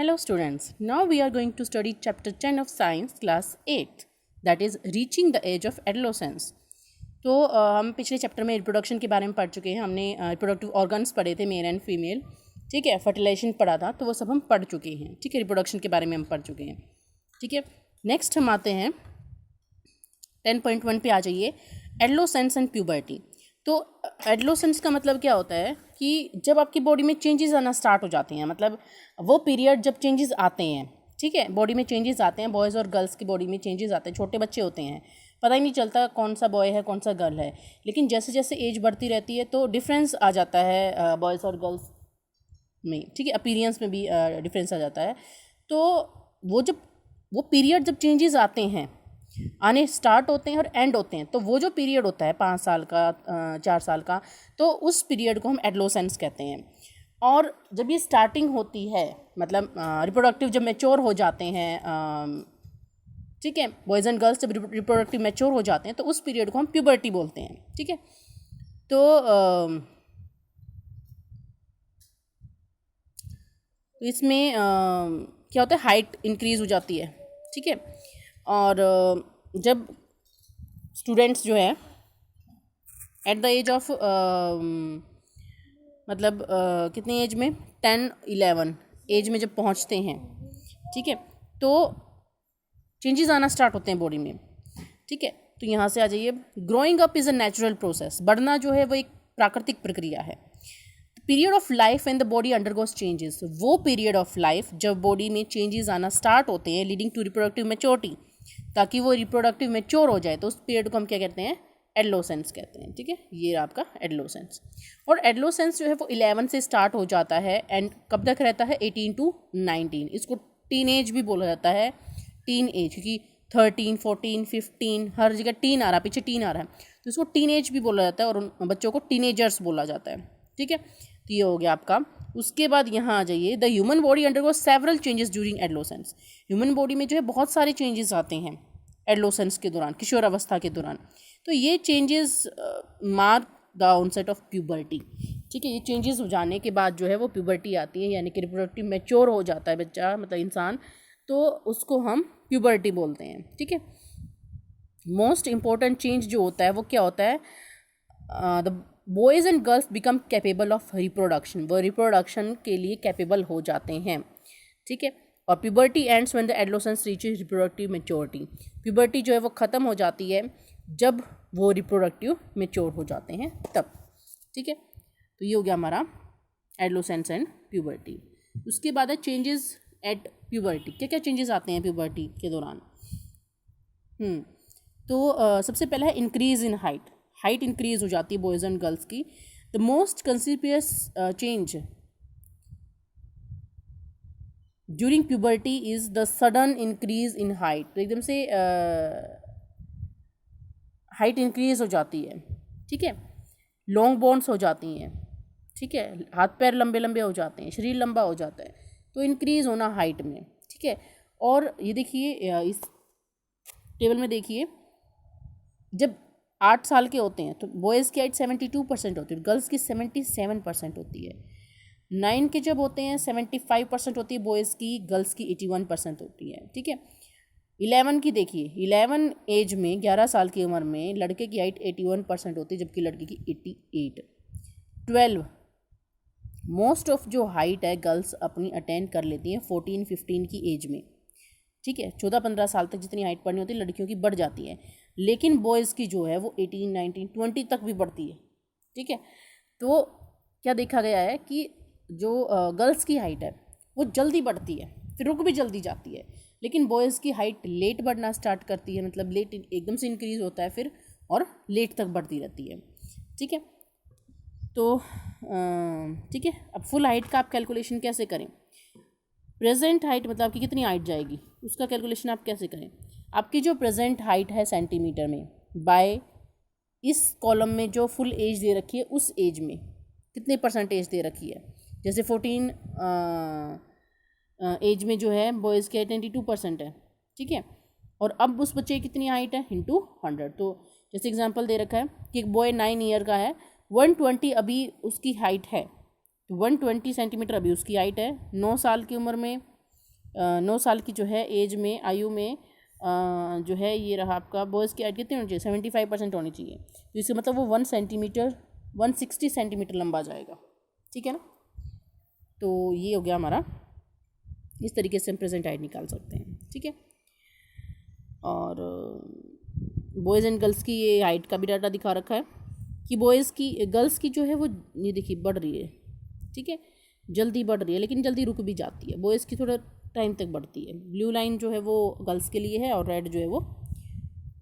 Hello students, now we are going to study chapter 10 of science class 8, that is reaching the age of adolescence. तो हम पिछले chapter में reproduction के बारे में पढ़ चुके हैं. हमने रिप्रोडक्टिव ऑर्गन्स पढ़े थे, मेल एंड फीमेल, ठीक है. फर्टिलाइजेशन पढ़ा था, तो वो सब हम पढ़ चुके हैं, ठीक है. रिप्रोडक्शन के बारे में हम पढ़ चुके हैं, ठीक है. नेक्स्ट हम आते हैं 10.1 पे. आ जाइए, एडोलेसेंस एंड प्यूबर्टी. तो एडोलेसेंस का मतलब क्या होता है कि जब आपकी बॉडी में चेंजेस आना स्टार्ट हो जाते हैं, मतलब वो पीरियड जब चेंजेस आते हैं, ठीक है. बॉडी में चेंजेस आते हैं, बॉयज़ और गर्ल्स की बॉडी में चेंजेस आते हैं. छोटे बच्चे होते हैं, पता ही नहीं चलता कौन सा बॉय है कौन सा गर्ल है, लेकिन जैसे जैसे एज बढ़ती रहती है तो डिफरेंस आ जाता है बॉयज़ और गर्ल्स में, ठीक है. अपीरियंस में भी डिफरेंस आ जाता है. तो वो पीरियड जब चेंजेस आते हैं, आने स्टार्ट होते हैं और एंड होते हैं, तो वो जो पीरियड होता है 5 साल का 4 साल का, तो उस पीरियड को हम एडोलेसेंस कहते हैं. और जब ये स्टार्टिंग होती है, मतलब रिप्रोडक्टिव जब मैच्योर हो जाते हैं, ठीक है, बॉयज़ एंड गर्ल्स जब रिप्रोडक्टिव मैच्योर हो जाते हैं, तो उस पीरियड को हम प्यूबर्टी बोलते हैं, ठीक है. तो इसमें क्या होता है, हाइट इंक्रीज़ हो जाती है, ठीक है. और जब स्टूडेंट्स जो है एट द एज ऑफ मतलब कितनी एज में 10-11 एज में जब पहुंचते हैं, ठीक है, तो चेंजेस आना स्टार्ट होते हैं बॉडी में, ठीक है. तो यहाँ से आ जाइए, growing up is a natural process. बढ़ना जो है वो एक प्राकृतिक प्रक्रिया है. Period of life and the body undergoes changes. वो पीरियड ऑफ लाइफ जब बॉडी में चेंजेस आना स्टार्ट होते हैं, लीडिंग टू रिप्रोडक्टिव मैच्योरिटी, ताकि वो रिप्रोडक्टिव मैच्योर हो जाए, तो उस पीरियड को हम क्या कहते हैं, एडोलेसेंस कहते हैं, ठीक है. ये आपका एडोलेसेंस. और एडोलेसेंस जो है वो 11 से स्टार्ट हो जाता है एंड कब तक रहता है, 18 to 19. इसको टीन एज भी बोला जाता है, टीन एज, क्योंकि 13, 14, 15 हर जगह टीन आ रहा है, पीछे टीन आ रहा है, तो इसको टीन एज भी बोला जाता है, और उन बच्चों को टीनेजर्स बोला जाता है, ठीक है. तो ये हो गया आपका. उसके बाद यहाँ आ जाइए, the human body undergoes several changes during adolescence. Human body में जो है बहुत सारे चेंजेस आते हैं एडोलेसेंस के दौरान, किशोर अवस्था के दौरान. तो ये changes mark the onset of puberty, ठीक है. ये चेंजेस हो जाने के बाद जो है वो प्यूबर्टी आती है, यानी कि रिप्रोडक्टिव मैच्योर हो जाता है बच्चा, मतलब इंसान, तो उसको हम प्यूबर्टी बोलते हैं, ठीक है. मोस्ट इम्पोर्टेंट चेंज जो होता है वो क्या होता है, the boys and girls become capable of reproduction. वो रिप्रोडक्शन के लिए कैपेबल हो जाते हैं, ठीक है. और puberty ends when the adolescence reaches reproductive maturity. Puberty जो है वो ख़त्म हो जाती है जब वो रिप्रोडक्टिव मैच्योर हो जाते हैं तब, ठीक है. तो ये हो गया हमारा एडोलेसेंस एंड प्यूबर्टी. उसके बाद है चेंजेस एट प्यूबर्टी. क्या क्या चेंजेस आते हैं प्यूबर्टी के दौरान. तो सबसे पहला है increase in height. Height increase हो जाती है बॉयज़ एंड गर्ल्स की. The most conspicuous change during puberty is the sudden increase in height. तो एकदम से हाइट इंक्रीज़ हो जाती है, ठीक है. लॉन्ग बोन्स हो जाती हैं, ठीक है. हाथ पैर लंबे लंबे हो जाते हैं, शरीर लंबा हो जाता है, तो इंक्रीज़ होना हाइट में, ठीक है. और ये देखिए, इस टेबल में देखिए, जब 8 साल के होते हैं तो बॉयज़ की हाइट 72% होती है, गर्ल्स की 77% होती है. 9 के जब होते हैं 75% होती है बॉयज़ की, गर्ल्स की 81% होती है, ठीक है. 11 की देखिए, 11 एज में 11 साल की उम्र में लड़के की हाइट 81% होती है, जबकि लड़की की 88. 12 मोस्ट ऑफ जो हाइट है गर्ल्स अपनी अटेन कर लेती हैं 14-15 की एज में, ठीक है. 14-15 साल तक जितनी हाइट बढ़नी होती है लड़कियों की बढ़ जाती है, लेकिन बॉयज़ की जो है वो 18, 19, 20 तक भी बढ़ती है, ठीक है. तो क्या देखा गया है कि जो गर्ल्स की हाइट है वो जल्दी बढ़ती है, फिर रुक भी जल्दी जाती है, लेकिन बॉयज़ की हाइट लेट बढ़ना स्टार्ट करती है, मतलब लेट एकदम से इंक्रीज़ होता है फिर, और लेट तक बढ़ती रहती है, ठीक है. तो ठीक है. अब फुल हाइट का आप कैलकुलेशन कैसे करें. प्रेजेंट हाइट मतलब आपकी कितनी हाइट जाएगी, उसका कैलकुलेशन आप कैसे करें. आपकी जो प्रेजेंट हाइट है सेंटीमीटर में, बाय इस कॉलम में जो फुल एज दे रखी है उस एज में कितने परसेंटेज दे रखी है. जैसे 14 एज में जो है बॉयज़ की हाइट 92% है, ठीक है. और अब उस बच्चे की कितनी हाइट है, इंटू 100. तो जैसे एग्जांपल दे रखा है कि एक बॉय 9 ईयर का है, 120 अभी उसकी हाइट है, तो 120 सेंटीमीटर अभी उसकी हाइट है. 9 साल की उम्र में 9 साल की जो है एज में, आयु में जो है ये रहा आपका बॉयज़ की हाइट कितनी होनी चाहिए, 75% होनी चाहिए। तो इसका मतलब वो 160 सेंटीमीटर लंबा जाएगा, ठीक है ना। तो ये हो गया हमारा, इस तरीके से हम प्रेजेंट हाइट निकाल सकते हैं, ठीक है। और बॉयज़ एंड गर्ल्स की ये हाइट का भी डाटा दिखा रखा है कि गर्ल्स की जो है वो ये देखिए बढ़ रही है, ठीक है, जल्दी बढ़ रही है लेकिन जल्दी रुक भी जाती है। बॉयज़ की थोड़ा टाइम तक बढ़ती है। ब्लू लाइन जो है वो गर्ल्स के लिए है और रेड जो है वो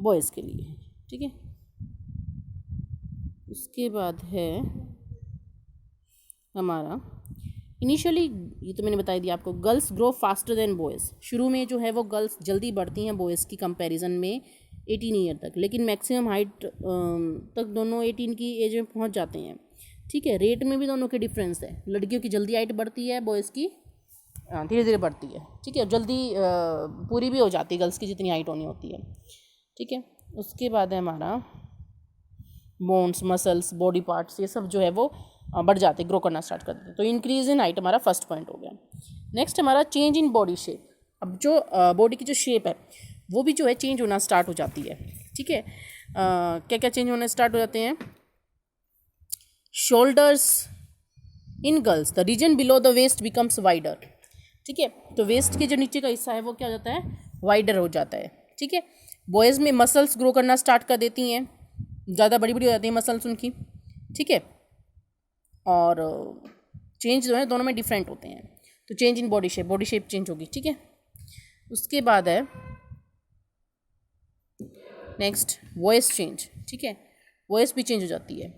बॉयज़ के लिए है, ठीक है। उसके बाद है हमारा इनिशियली, ये तो मैंने बता दिया आपको, girls grow faster than boys. शुरू में जो है वो गर्ल्स जल्दी बढ़ती हैं बॉयज़ की कंपैरिजन में 18 ईयर तक, लेकिन मैक्सिमम हाइट तक दोनों 18 की एज में पहुंच जाते हैं, ठीक है। रेट में भी दोनों के डिफरेंस है, लड़कियों की जल्दी हाइट बढ़ती है, बॉयज़ की धीरे धीरे बढ़ती है, ठीक है। जल्दी पूरी भी हो जाती है गर्ल्स की जितनी हाइट होनी होती है, ठीक है। उसके बाद है हमारा बोन्स, मसल्स, बॉडी पार्ट्स, ये सब जो है वो बढ़ जाते, ग्रो करना स्टार्ट कर देते। तो इंक्रीज इन हाइट हमारा फर्स्ट पॉइंट हो गया। नेक्स्ट हमारा चेंज इन बॉडी शेप। अब जो बॉडी की जो शेप है वो भी जो है चेंज होना स्टार्ट हो जाती है, ठीक है। क्या क्या चेंज होने स्टार्ट हो जाते हैं? Shoulders in girls, the region below the waist becomes wider, ठीक है। तो वेस्ट के जो नीचे का हिस्सा है वो क्या हो जाता है, वाइडर हो जाता है, ठीक है। बॉयज़ में मसल्स ग्रो करना स्टार्ट कर देती हैं, ज़्यादा बड़ी बड़ी हो जाती हैं मसल्स उनकी, ठीक है। और चेंज जो है दोनों में डिफरेंट होते हैं। तो change in body shape change होगी, ठीक है। उसके बाद है नेक्स्ट वॉइस चेंज, ठीक है। वॉइस भी चेंज हो जाती है।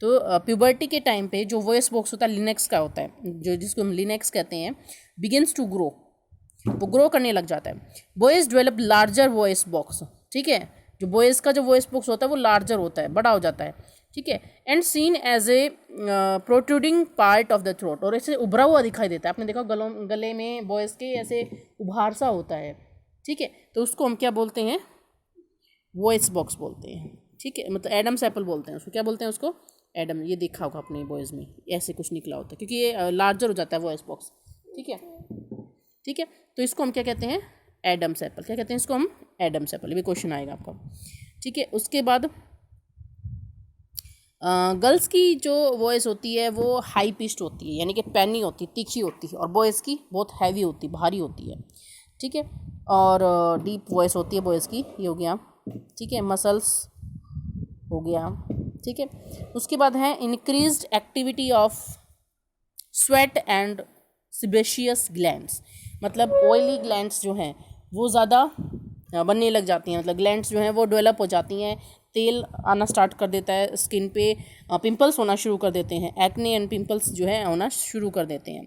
तो प्यूबर्टी के टाइम पे जो वॉइस बॉक्स होता है लिनेक्स का होता है, जो जिसको हम लिनेक्स कहते हैं, बिगिन्स टू ग्रो, वो ग्रो करने लग जाता है। Boys develop larger voice box, ठीक है। जो बॉयज़ का जो वॉइस बॉक्स होता है वो लार्जर होता है, बड़ा हो जाता है, ठीक है। And seen as a protruding part of the throat, और ऐसे उभरा हुआ दिखाई देता है। आपने देखा गले में बॉयज़ के ऐसे उभार सा होता है, ठीक है। तो उसको हम क्या बोलते हैं, वॉइस बॉक्स बोलते हैं, ठीक है। मतलब एडम्स एप्पल बोलते हैं उसको, क्या बोलते हैं उसको, एडम। ये देखा होगा अपने बॉयज़ में ऐसे कुछ निकला होता है क्योंकि ये लार्जर हो जाता है वॉइस बॉक्स, ठीक है, ठीक है। तो इसको हम क्या कहते हैं, एडम्स एप्पल। क्या कहते हैं इसको हम, एडम्स एप्पल। ये भी क्वेश्चन आएगा आपका, ठीक है। उसके बाद गर्ल्स की जो वॉइस होती है वो हाई पिच्ड होती है, यानी कि पैनी होती है, तीखी होती है, और बॉयज़ की बहुत हैवी होती है, भारी होती है, ठीक है। और डीप वॉइस होती है बॉयज़ की, ये हो गया, ठीक है। मसल्स हो गया, ठीक है। उसके बाद है increased activity of sweat and sebaceous glands, मतलब ऑयली ग्लैंड्स जो हैं वो ज़्यादा बनने लग जाती हैं, मतलब ग्लैंड्स जो हैं वो डेवलप हो जाती हैं, तेल आना स्टार्ट कर देता है स्किन पे, पिंपल्स होना शुरू कर देते हैं, एक्ने एंड पिंपल्स जो है होना शुरू कर देते हैं।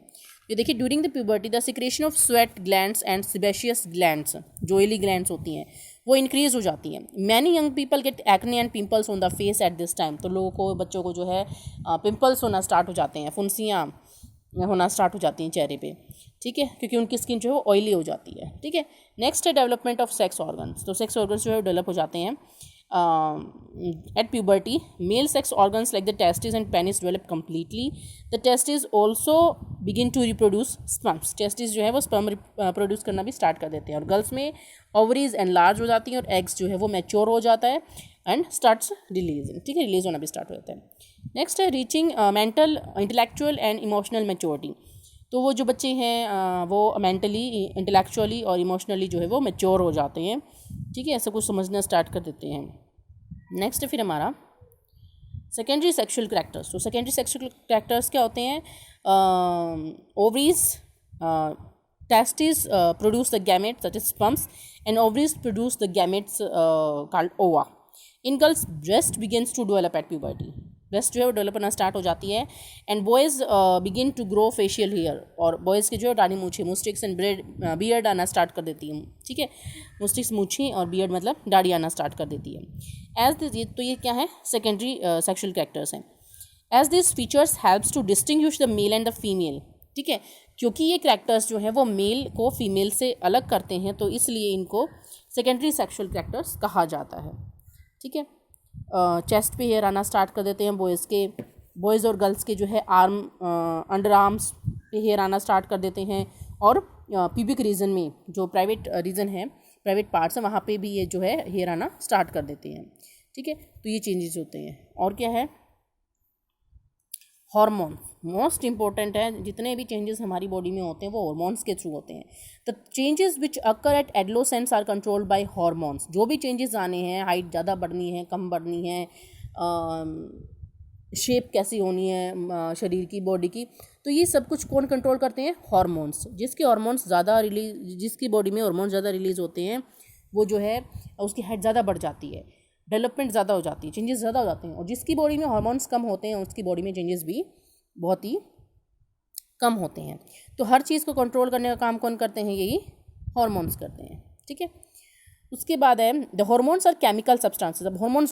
ये देखिए, during the puberty the secretion of sweat glands and sebaceous glands, जो ऑयली ग्लैंड्स होती हैं वो इंक्रीज हो जाती हैं। Many young people get acne and pimples on the face at this time, तो लोगों को, बच्चों को जो है पिंपल्स होना स्टार्ट हो जाते हैं, फुंसियाँ होना स्टार्ट हो जाती हैं चेहरे पे, ठीक है, क्योंकि उनकी स्किन जो है वो ऑयली हो जाती है, ठीक है। नेक्स्ट है डेवलपमेंट ऑफ सेक्स ऑर्गन्स। तो सेक्स ऑर्गन्स जो है डेवलप हो जाते हैं at puberty. Male sex organs like the testes and penis develop completely. The testes also begin to reproduce sperms. testes जो है वो sperm प्रोड्यूस करना भी स्टार्ट कर देते हैं, और गर्ल्स में ओवरीज एनलार्ज हो जाती हैं और एग्स जो है वो मैच्योर हो जाता है एंड स्टार्ट्स रिलीजिंग, ठीक है, रिलीज होना भी स्टार्ट हो जाता है। नेक्स्ट है reaching mental, intellectual and emotional maturity. तो वो जो बच्चे हैं वो मेंटली, इंटेलेक्चुअली और इमोशनली जो है वो मैच्योर हो जाते हैं, ठीक है, ऐसा कुछ समझना स्टार्ट कर देते हैं। नेक्स्ट फिर हमारा सेकेंडरी सेक्सुअल करैक्टर्स। तो सेकेंडरी सेक्सुअल करैक्टर्स क्या होते हैं? Ovaries, testes produce the gametes such as sperms, and ovaries produce the gametes called ova. In girls, breast begins to develop at puberty. Breast जो है वो develop करना start हो जाती है। And boys begin to grow facial hair, और boys के जो है दाढ़ी मूछें, मुस्टिक्स एंड बियर्ड आना स्टार्ट कर देती हैं, ठीक है। मुस्टिक्स, मूछें और बियर्ड मतलब दाढ़ी आना स्टार्ट कर देती है। एज दिस, तो ये क्या है, सेकेंडरी सेक्शुअल कैरेक्टर्स हैं। As this features helps to distinguish the male and the female, ठीक है, क्योंकि ये कैरेक्टर्स जो है वो मेल को फीमेल से अलग करते हैं, तो इसलिए इनको सेकेंडरी सेक्शुअल कैरेक्टर्स कहा जाता है, ठीक है। चेस्ट पे हेयर आना स्टार्ट कर देते हैं बॉयज़ के, बॉयज़ और गर्ल्स के जो है आर्म, अंडर आर्म्स पे हेयर आना स्टार्ट कर देते हैं, और प्यूबिक रीजन में जो प्राइवेट रीजन है, प्राइवेट पार्ट्स हैं, वहाँ पे भी ये जो है हेयर आना स्टार्ट कर देते हैं। ठीक है, तो ये चेंजेस होते हैं। और क्या है, हॉर्मोन्स मोस्ट इंपॉर्टेंट है। जितने भी चेंजेस हमारी बॉडी में होते हैं वो हॉर्मोन्स के थ्रू होते हैं। The changes which occur at adolescence are controlled by hormones. जो भी चेंजेस आने हैं, हाइट ज़्यादा बढ़नी है, कम बढ़नी है, शेप कैसी होनी है शरीर की, बॉडी की, तो ये सब कुछ कौन कंट्रोल करते हैं? हॉर्मोन्स। जिसके हॉर्मोन्स ज़्यादा रिलीज, जिसकी बॉडी में हॉर्मोन्स ज़्यादा रिलीज होते हैं वो जो है उसकी हाइट ज़्यादा बढ़ जाती है, डेवलपमेंट ज़्यादा हो जाती है, चेंजेस ज़्यादा हो जाते हैं। और जिसकी बॉडी में हॉर्मोन्स कम होते हैं उसकी बॉडी में चेंजेस भी बहुत ही कम होते हैं। तो हर चीज़ को कंट्रोल करने का काम कौन करते हैं? यही हॉर्मोन्स करते हैं। ठीक है, उसके बाद है the hormones are chemical substances. अब हॉर्मोन्स